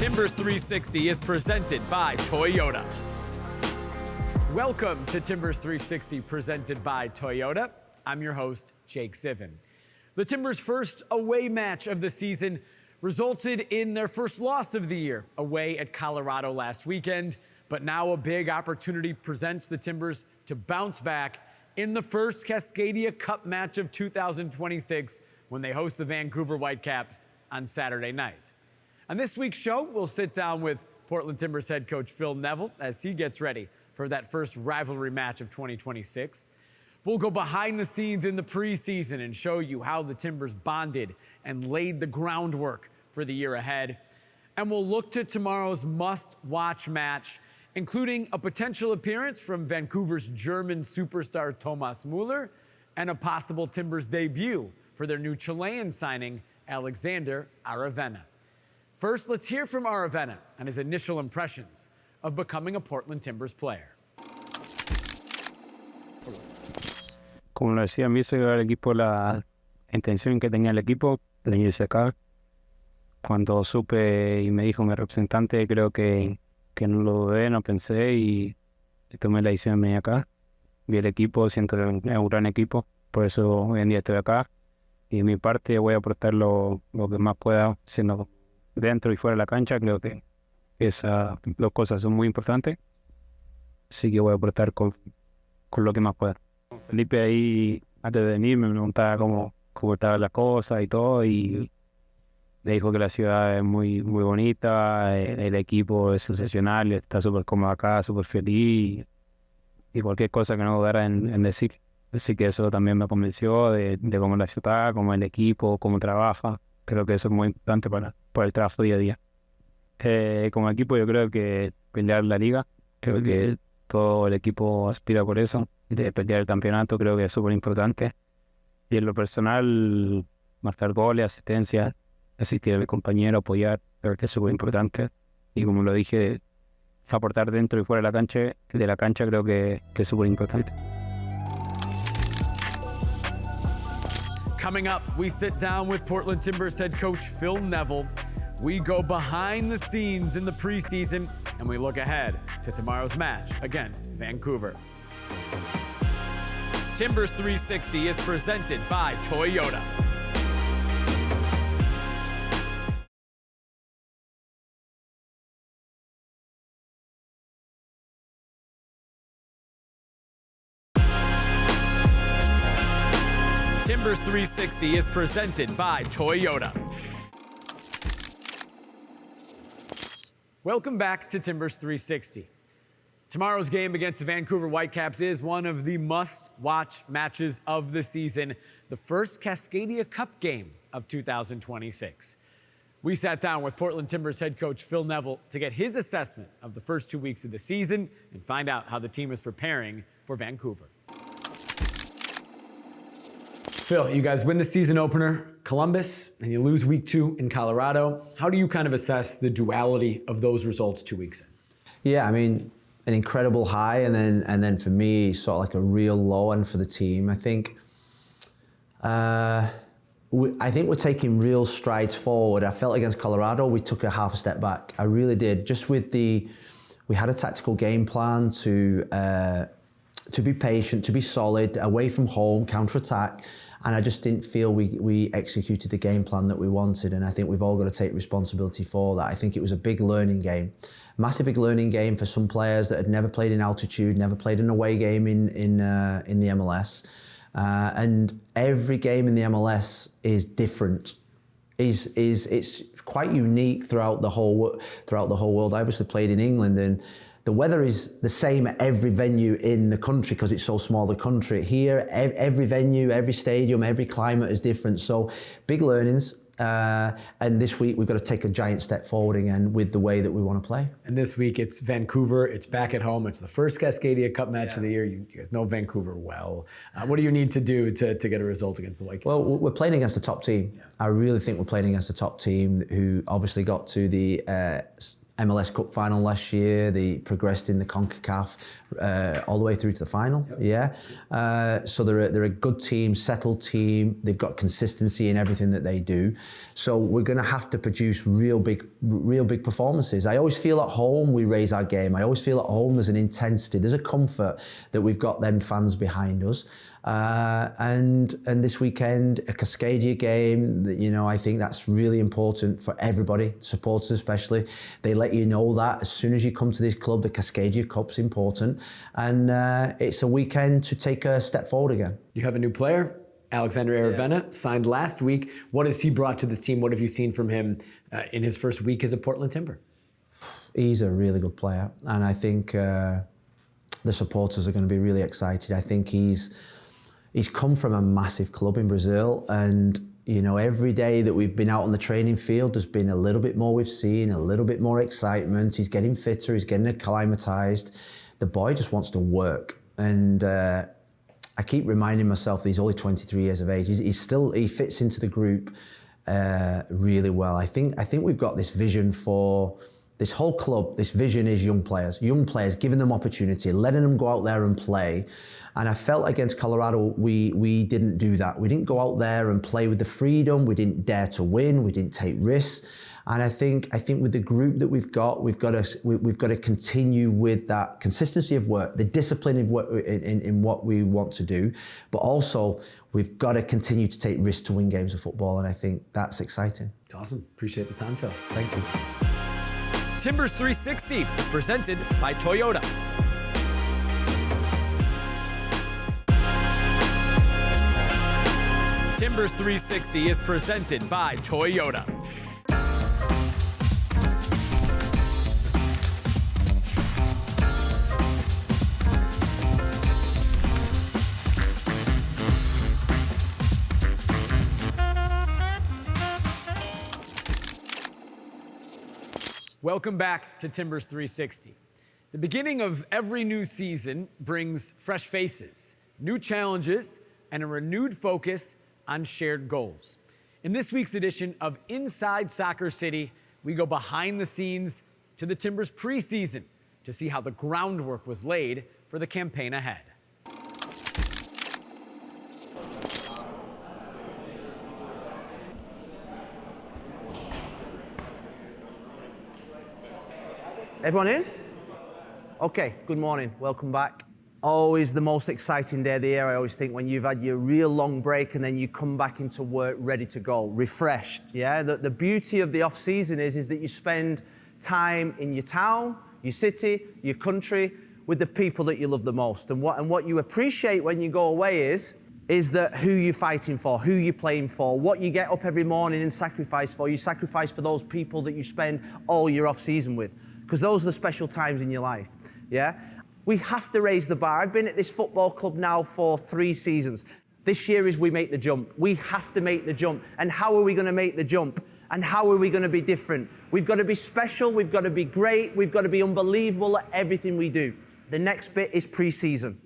Timbers 360 is presented by Toyota. Welcome to Timbers 360 presented by Toyota. I'm your host, Jake Sivan. The Timbers' first away match of the season resulted in their first loss of the year away at Colorado last weekend, but now a big opportunity presents the Timbers to bounce back in the first Cascadia Cup match of 2026 when they host the Vancouver Whitecaps on Saturday night. On this week's show, we'll sit down with Portland Timbers head coach Phil Neville as he gets ready for that first rivalry match of 2026. We'll go behind the scenes in the preseason and show you how the Timbers bonded and laid the groundwork for the year ahead. And we'll look to tomorrow's must-watch match, including a potential appearance from Vancouver's German superstar Thomas Müller and a possible Timbers debut for their new Chilean signing, Alexander Aravena. First, let's hear from Aravena and his initial impressions of becoming a Portland Timbers player. Como lo decía, me hizo llegar al equipo la intención que tenía el equipo, de venirse acá. Cuando supe y me dijo mi representante, creo que no lo dudé, no pensé y tomé la decisión de venir acá. Vi el equipo, siento que es un gran equipo, por eso hoy en día estoy acá. Y de mi parte voy a aportar lo que más pueda, siendo dentro y fuera de la cancha. Creo que esas dos cosas son muy importantes. Así que voy a aportar con lo que más pueda. Felipe ahí, antes de venir, me preguntaba cómo estaban las cosas y todo. Y me dijo que la ciudad es muy, muy bonita, el equipo es sensacional, está súper cómodo acá, súper feliz. Y cualquier cosa que no dudara en decir. Así que eso también me convenció de cómo es la ciudad, cómo es el equipo, cómo trabaja. Creo que eso es muy importante para el trabajo día a día. Como equipo yo creo que pelear la liga, creo que todo el equipo aspira por eso. De pelear el campeonato creo que es súper importante. Y en lo personal, marcar goles, asistencia, asistir a mi compañero, apoyar, creo que es súper importante. Y como lo dije, aportar dentro y fuera de la cancha creo que es súper importante. Coming up, we sit down with Portland Timbers head coach Phil Neville. We go behind the scenes in the preseason, and we look ahead to tomorrow's match against Vancouver. Timbers 360 is presented by Toyota. Timbers 360 is presented by Toyota. Welcome back to Timbers 360. Tomorrow's game against the Vancouver Whitecaps is one of the must-watch matches of the season, the first Cascadia Cup game of 2026. We sat down with Portland Timbers head coach Phil Neville to get his assessment of the first 2 weeks of the season and find out how the team is preparing for Vancouver. Phil, you guys win the season opener, Columbus, and you lose week 2 in Colorado. How do you kind of assess the duality of those results 2 weeks in? Yeah, I mean, an incredible high, and then for me, sort of like a real low end for the team. I think we're taking real strides forward. I felt against Colorado, we took a half a step back. I really did. Just with we had a tactical game plan to be patient, to be solid, away from home, counter-attack. And I just didn't feel we executed the game plan that we wanted. And I think we've all got to take responsibility for that. I think it was a big learning game. Massive big learning game for some players that had never played in altitude, never played an away game in the MLS. And every game in the MLS is different. It's quite unique throughout the whole world. I obviously played in England, and the weather is the same at every venue in the country because it's so small, the country. Here, every venue, every stadium, every climate is different. So big learnings. And this week, we've got to take a giant step forward again with the way that we want to play. And this week, it's Vancouver. It's back at home. It's the first Cascadia Cup match of the year. You guys know Vancouver well. What do you need to do to get a result against the Whitecaps? Well, we're playing against the top team. Yeah. I really think we're playing against the top team who obviously got to the MLS Cup final last year. They progressed in the CONCACAF all the way through to the final. Yep. Yeah. So they're a good team, settled team. They've got consistency in everything that they do. So we're going to have to produce real big performances. I always feel at home we raise our game. I always feel at home there's an intensity, there's a comfort that we've got them fans behind us. And this weekend, a Cascadia game, you know, I think that's really important for everybody, supporters especially. They let you know that as soon as you come to this club, the Cascadia Cup's important. And it's a weekend to take a step forward again. You have a new player, Alexander Aravena, signed last week. What has he brought to this team? What have you seen from him in his first week as a Portland Timber? He's a really good player. And I think the supporters are going to be really excited. I think he's come from a massive club in Brazil, and you know, every day that we've been out on the training field, there's been a little bit more we've seen, a little bit more excitement. He's getting fitter, he's getting acclimatized. The boy just wants to work, and I keep reminding myself that he's only 23 years of age. He fits into the group really well. I think we've got this vision for this whole club. This vision is young players, giving them opportunity, letting them go out there and play. And I felt against Colorado, we didn't do that. We didn't go out there and play with the freedom. We didn't dare to win. We didn't take risks. And I think with the group that we've got to continue with that consistency of work, the discipline of work in what we want to do, but also we've got to continue to take risks to win games of football. And I think that's exciting. It's awesome. Appreciate the time, Phil. Thank you. Timbers 360 is presented by Toyota. Timbers 360 is presented by Toyota. Welcome back to Timbers 360. The beginning of every new season brings fresh faces, new challenges, and a renewed focus on shared goals. In this week's edition of Inside Soccer City, we go behind the scenes to the Timbers preseason to see how the groundwork was laid for the campaign ahead. Everyone in? Okay, good morning, welcome back. Always the most exciting day of the year, I always think, when you've had your real long break and then you come back into work ready to go, refreshed, yeah? The beauty of the off-season is that you spend time in your town, your city, your country, with the people that you love the most. And what you appreciate when you go away is that who you're fighting for, who you're playing for, what you get up every morning and sacrifice for. You sacrifice for those people that you spend all your off-season with, because those are the special times in your life, yeah? We have to raise the bar. I've been at this football club now for 3 seasons. This year is we make the jump. We have to make the jump. And how are we going to make the jump? And how are we going to be different? We've got to be special. We've got to be great. We've got to be unbelievable at everything we do. The next bit is pre-season.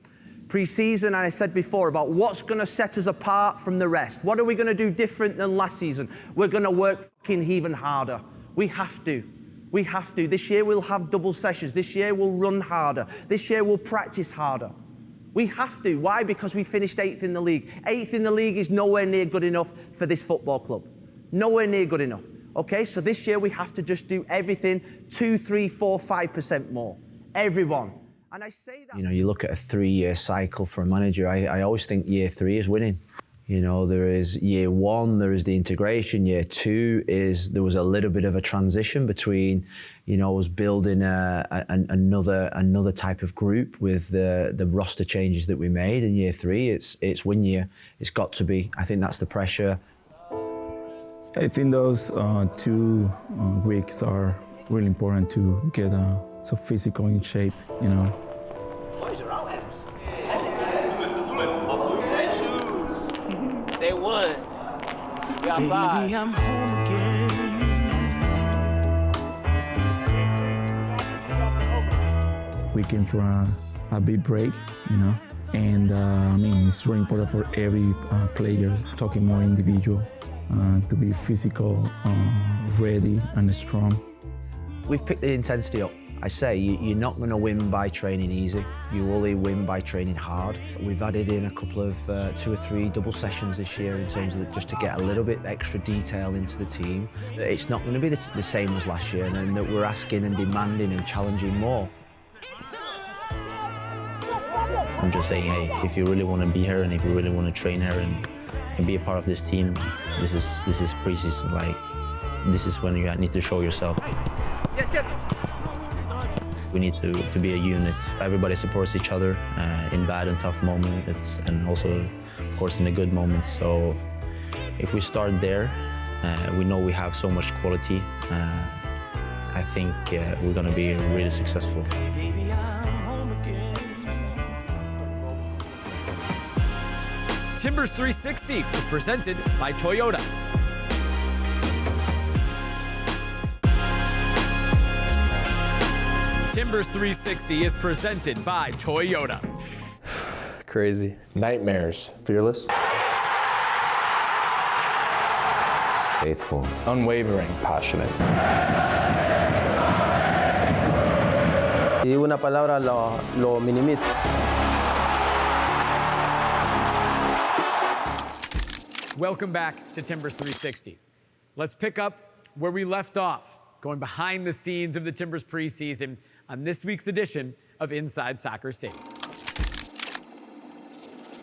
Pre-season, and I said before, about what's going to set us apart from the rest. What are we going to do different than last season? We're going to work fucking even harder. We have to. We have to. This year we'll have double sessions. This year we'll run harder. This year we'll practice harder. We have to. Why? Because we finished 8th in the league. 8th in the league is nowhere near good enough for this football club. Nowhere near good enough. Okay, so this year we have to just do everything 2, 3, 4, 5% more. Everyone. And I say that. You know, you look at a 3-year cycle for a manager, I always think year 3 is winning. You know, there is year 1, there is the integration. Year 2 is there was a little bit of a transition between, you know, us building another type of group with the roster changes that we made. And year 3, it's win year. It's got to be. I think that's the pressure. I think those 2 weeks are really important to get so physical in shape, you know. They won. We got 5. Baby, I'm home again. We came for a big break, you know, and I mean, it's really important for every player, talking more individual, to be physical, ready and strong. We've picked the intensity up. I say you're not going to win by training easy. You only win by training hard. We've added in a couple of 2 or 3 double sessions this year in terms of just to get a little bit extra detail into the team. It's not going to be the same as last year, and that we're asking and demanding and challenging more. I'm just saying, hey, if you really want to be here and if you really want to train here and be a part of this team, this is preseason. Like, this is when you need to show yourself. Yes, good. We need to be a unit. Everybody supports each other in bad and tough moments, and also, of course, in the good moments. So if we start there, we know we have so much quality. I think we're going to be really successful. Timbers 360 is presented by Toyota. Timbers 360 is presented by Toyota. Crazy. Nightmares. Fearless. Faithful. Unwavering. Passionate. Si una palabra lo minimiza. Welcome back to Timbers 360. Let's pick up where we left off, going behind the scenes of the Timbers preseason on this week's edition of Inside Soccer City.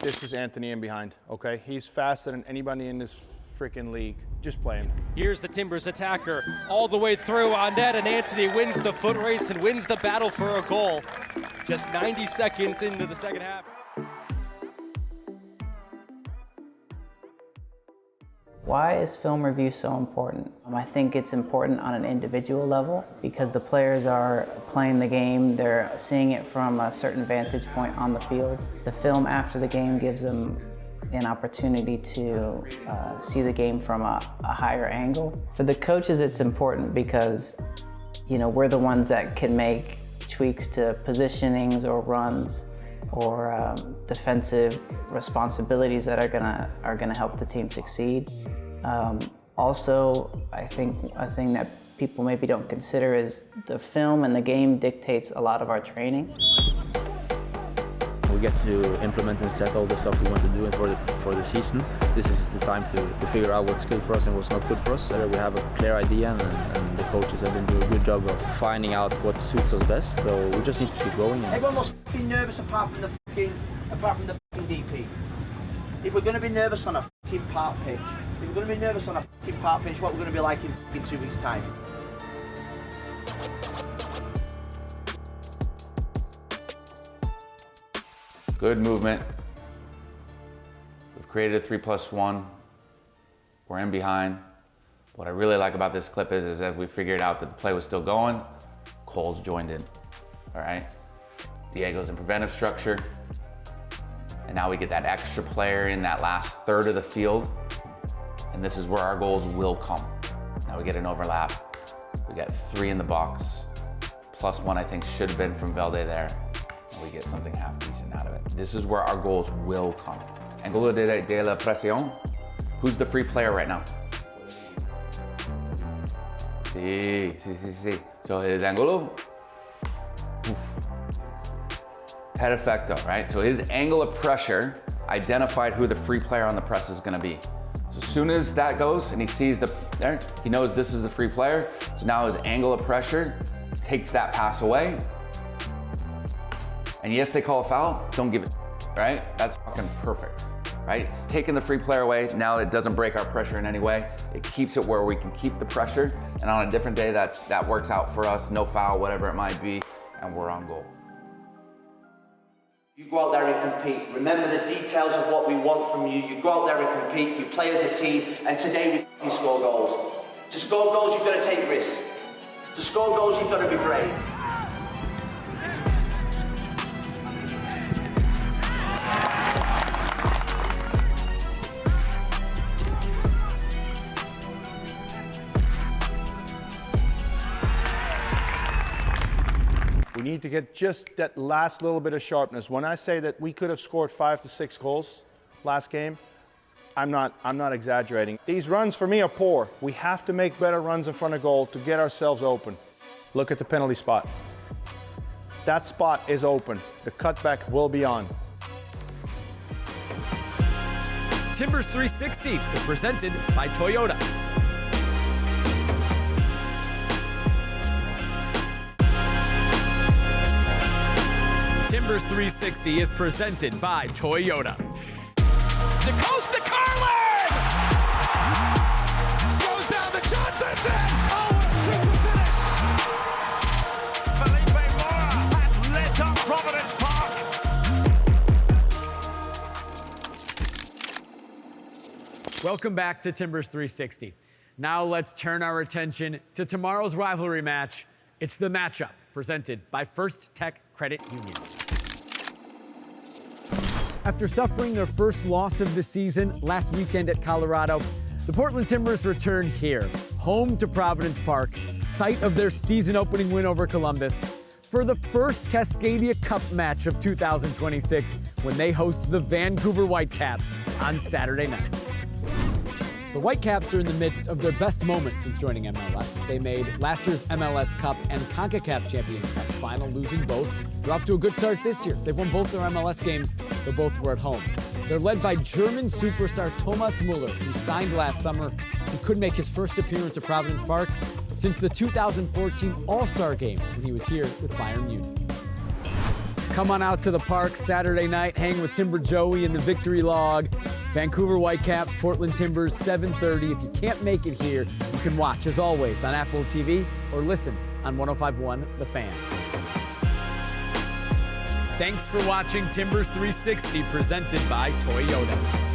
This is Anthony in behind, okay? He's faster than anybody in this freaking league. Just play him. Here's the Timbers attacker all the way through on net, and Anthony wins the foot race and wins the battle for a goal. Just 90 seconds into the second half. Why is film review so important? I think it's important on an individual level because the players are playing the game, they're seeing it from a certain vantage point on the field. The film after the game gives them an opportunity to see the game from a higher angle. For the coaches, it's important because, you know, we're the ones that can make tweaks to positionings or runs or defensive responsibilities that are gonna help the team succeed. Also, I think a thing that people maybe don't consider is the film and the game dictates a lot of our training. We get to implement and set all the stuff we want to do for the season. This is the time to figure out what's good for us and what's not good for us. We have a clear idea, and the coaches have been doing a good job of finding out what suits us best. So we just need to keep going. Everyone must be nervous apart from the DP. If we're going to be nervous on a fucking park pitch, if we're going to be nervous on a fucking park pitch, what we're going to be like in 2 weeks' time? Good movement. We've created a 3+1. We're in behind. What I really like about this clip is as we figured out that the play was still going, Cole's joined in, all right? Diego's in preventive structure. And now we get that extra player in that last third of the field. And this is where our goals will come. Now we get an overlap. We got 3 in the box. +1, I think, should have been from Velde there. And we get something half decent out of it. This is where our goals will come. Ángulo de la presión. Who's the free player right now? Sí. So his ángulo. Perfecto, right? So his angle of pressure identified who the free player on the press is gonna be. So as soon as that goes and he sees there, he knows this is the free player. So now his angle of pressure takes that pass away. And yes, they call a foul, don't give it, right? That's fucking perfect, right? It's taking the free player away. Now it doesn't break our pressure in any way. It keeps it where we can keep the pressure. And on a different day, that works out for us. No foul, whatever it might be, and we're on goal. You go out there and compete. Remember the details of what we want from you. You go out there and compete. You play as a team. And today we score goals. To score goals, you've got to take risks. To score goals, you've got to be brave. We need to get just that last little bit of sharpness. When I say that we could have scored 5 to 6 goals last game, I'm not exaggerating. These runs for me are poor. We have to make better runs in front of goal to get ourselves open. Look at the penalty spot. That spot is open. The cutback will be on. Timbers 360 is presented by Toyota. Timbers 360 is presented by Toyota. The coast to Carlin! Goes down to Johnson's in! Oh, what a super finish! Felipe Mora has lit up Providence Park. Welcome back to Timbers 360. Now let's turn our attention to tomorrow's rivalry match. It's the matchup presented by First Tech Credit Union. After suffering their first loss of the season last weekend at Colorado, the Portland Timbers return here, home to Providence Park, site of their season-opening win over Columbus, for the first Cascadia Cup match of 2026 when they host the Vancouver Whitecaps on Saturday night. The Whitecaps are in the midst of their best moment since joining MLS. They made last year's MLS Cup and CONCACAF Champions Cup final, losing both. They're off to a good start this year. They've won both their MLS games, though both were at home. They're led by German superstar Thomas Muller, who signed last summer and could make his first appearance at Providence Park since the 2014 All-Star Game when he was here with Bayern Munich. Come on out to the park Saturday night, hang with Timber Joey and the Victory Log. Vancouver Whitecaps, Portland Timbers, 7:30. If you can't make it here, you can watch, as always, on Apple TV or listen on 105.1 The Fan. Thanks for watching Timbers 360, presented by Toyota.